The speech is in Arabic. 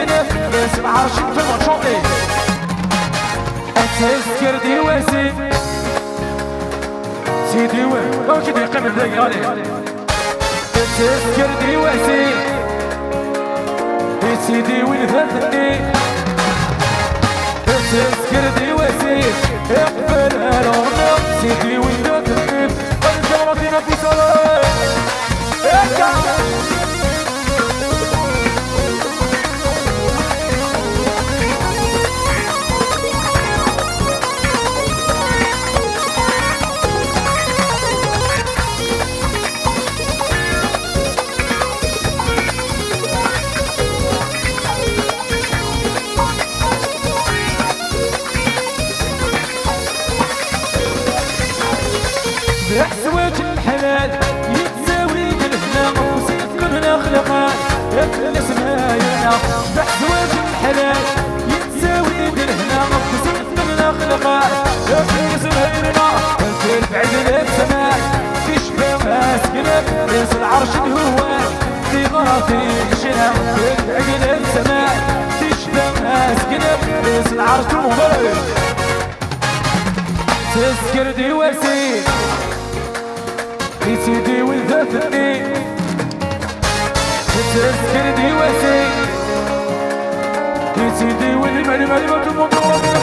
كنف اسم عرش انت مشوقي تذكر ديواسي سيدي وين لو كده يقيم الدقالي تذكر ديواسي سيدي وين ثلاثني تذكر ديواسي اقبل الارض سيدي وين ثلاثني الجمرة في صلاة بحسوج الحلال يتساوي بالهنا وسيف كلنا خلقان ابلس ماينا بحسوج الحلال يتساوي بالهنا وسيف كلنا خلقان ابلس ماينا الكل بعيد السماء تشبه ماسكنا ريس العرش الهوان في غراتي شنا الكل بعيد السماء تشبه ماسكنا ريس العرش الهوان تذكر ديواسي سيدي والذثني تذكر ديواسي سيدي والمعلمة الموضوع